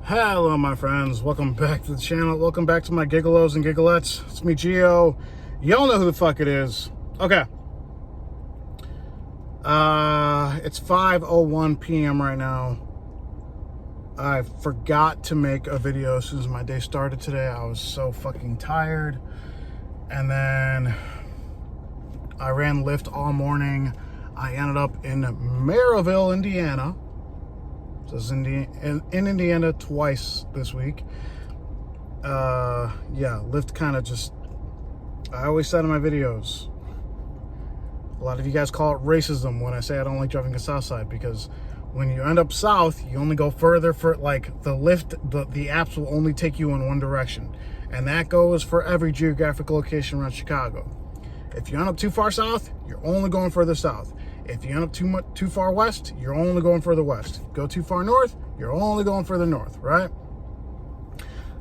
Hello my friends, welcome back to the channel, welcome back to my Gig-Olos and Gigolettes. It's me, Gio. Y'all know who the fuck it is. Okay. It's 5:01 p.m. right now. I forgot to make a video as soon as my day started today. I was so fucking tired. And then I ran Lyft all morning. I ended up in Maryville, Indiana. So it's in Indiana twice this week. Yeah, Lyft kind of just, I always said in my videos, a lot of you guys call it racism when I say I don't like driving the south side, because when you end up south, you only go further for, like, the Lyft, the apps will only take you in one direction. And that goes for every geographic location around Chicago. If you end up too far south, you're only going further south. If you end up too far west, you're only going further west. Go too far north, you're only going further north, right?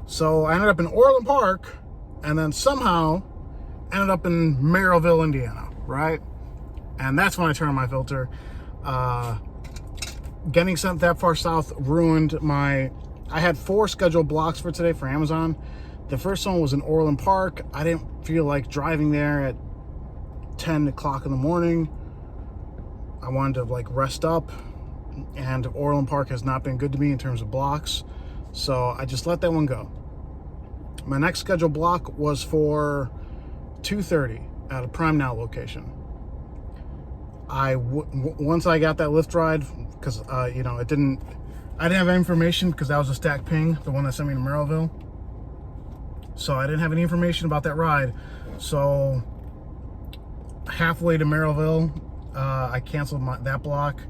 So I ended up in Orland Park, and then somehow ended up in Maryville, Indiana, right? And that's when I turned on my filter. Getting sent that far south ruined my... I had 4 scheduled blocks for today for Amazon. The first one was in Orland Park. I didn't feel like driving there at 10 o'clock in the morning. I wanted to, like, rest up, and Orland Park has not been good to me in terms of blocks, so I just let that one go. My next scheduled block was for 2:30 at a Prime Now location. Once I got that Lyft ride, because you know, I didn't have information, because that was a stacked ping, the one that sent me to Maryville. So I didn't have any information about that ride. So halfway to Maryville, I canceled that block.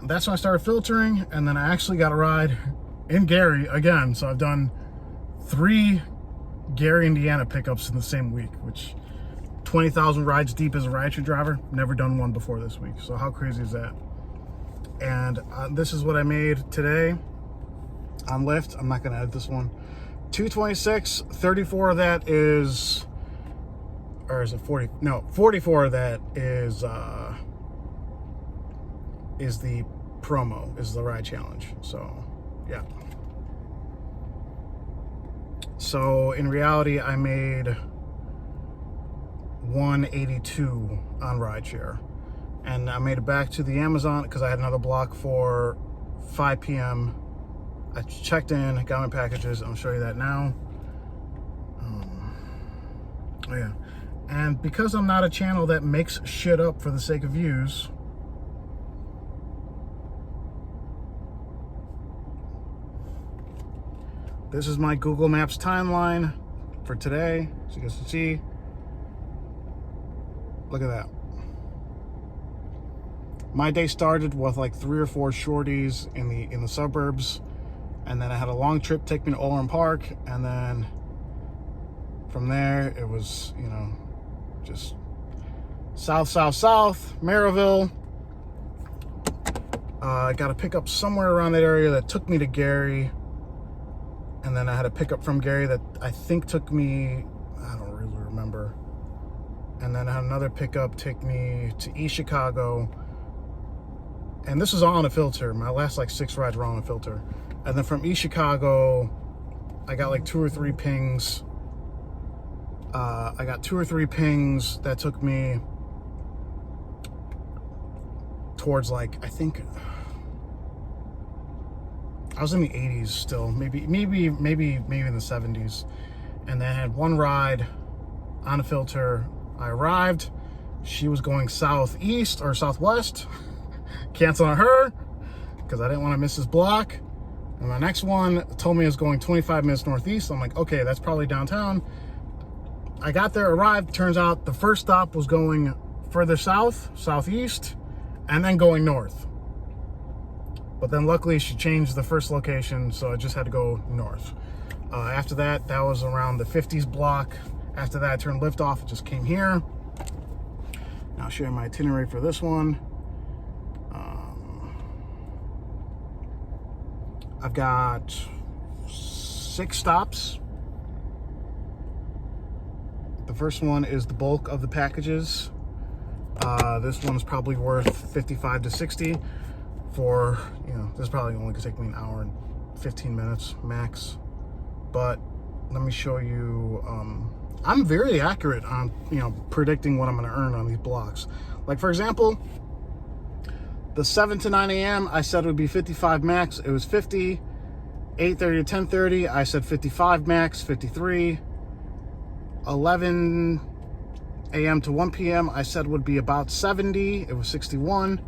That's when I started filtering, and then I actually got a ride in Gary again. So I've done 3 Gary, Indiana pickups in the same week, which 20,000 rides deep as a rideshare driver. Never done one before this week. So how crazy is that? And this is what I made today on Lyft. I'm not going to edit this one. 226, 34 of that is, or is it 40? No, 44 of that is the promo, is the ride challenge. So, yeah. So, in reality, I made 182 on rideshare. And I made it back to the Amazon because I had another block for 5 p.m. I checked in, got my packages. I'll show you that now. Oh, yeah. And because I'm not a channel that makes shit up for the sake of views, this is my Google Maps timeline for today, so you guys can see. Look at that. My day started with like 3 or 4 shorties in the suburbs, and then I had a long trip take me to Orland Park, and then from there it was, you know, just south, Maryville. I got a pickup somewhere around that area that took me to Gary, and then I had a pickup from Gary that I think took me, I don't really remember, and then I had another pickup take me to East Chicago, and this is all on a filter. My last like 6 rides were on a filter, and then from East Chicago I got like 2 or 3 pings. I got 2 or 3 pings that took me towards, like, I think I was in the 80s still, maybe in the 70s. And then I had 1 ride on a filter. I arrived, she was going southeast or southwest. Cancel on her because I didn't want to miss this block. And my next one told me it was going 25 minutes northeast. So I'm like, okay, that's probably downtown. I got there, arrived, turns out the first stop was going further southeast, and then going north. But then luckily she changed the first location, so I just had to go north. After that, that was around the 50s block. After that, I turned Lyft off, it just came here. Now I'll show you my itinerary for this one. I've got 6 stops. The first one is the bulk of the packages. This one's probably worth 55 to 60 for, you know, this is probably only gonna take me an hour and 15 minutes max. But let me show you, I'm very accurate on, predicting what I'm going to earn on these blocks. Like, for example, the 7 to 9 a.m., I said it would be 55 max. It was 50. 8:30 to 10:30, I said 55 max, 53. 11 a.m. to 1 p.m., I said would be about 70. It was 61.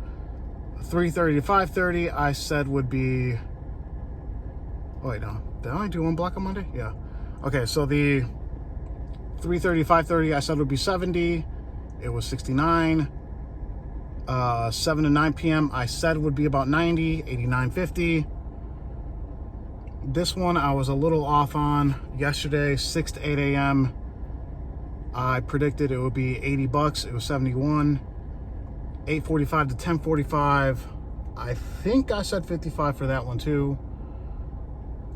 3:30 to 5:30, I said would be... Oh, wait, no. Did I only do one block on Monday? Yeah. Okay, so the 3:30 to 5:30, I said would be 70. It was 69. 7 to 9 p.m., I said would be about 90, 89.50. This one I was a little off on. Yesterday, 6 to 8 a.m., I predicted it would be 80 bucks. It was 71. 8:45 to 10:45, I think I said 55 for that one too.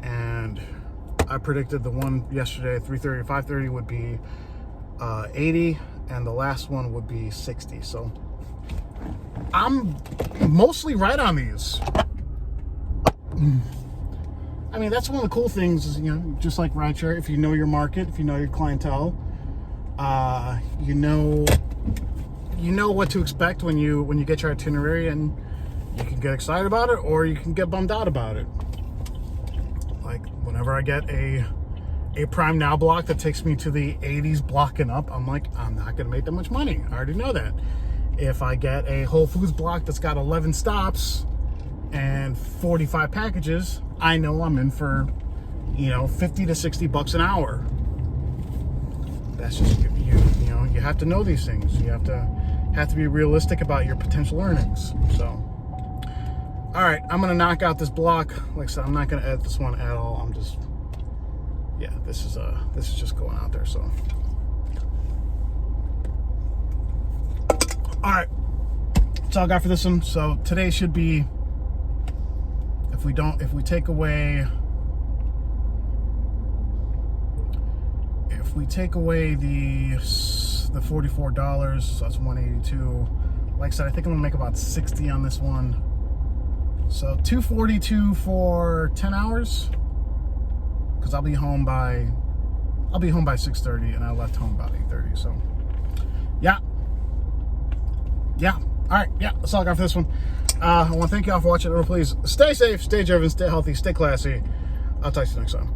And I predicted the one yesterday, 3:30 to 5:30, would be 80, and the last one would be 60. So I'm mostly right on these. I mean, that's one of the cool things is, just like rideshare, if you know your market, if you know your clientele, you know what to expect when you get your itinerary, and you can get excited about it or you can get bummed out about it. Like whenever I get a Prime Now block that takes me to the 80s block and up, I'm like, I'm not gonna make that much money. I already know that. If I get a Whole Foods block that's got 11 stops and 45 packages, I know I'm in for 50 to 60 bucks an hour. That's just you have to know these things. You have to be realistic about your potential earnings. So, all right, I'm gonna knock out this block. Like I said, I'm not gonna edit this one at all. I'm just, this is just going out there. So, all right, that's all I got for this one. So today should be, if we take away the $44, so that's $182. Like I said, I think I'm gonna make about 60 on this one. So $242 for 10 hours, because I'll be home by 6:30, and I left home about 8:30. So yeah. All right, that's all I got for this one. I want to thank y'all for watching. Please stay safe, stay driven, stay healthy, stay classy. I'll talk to you next time.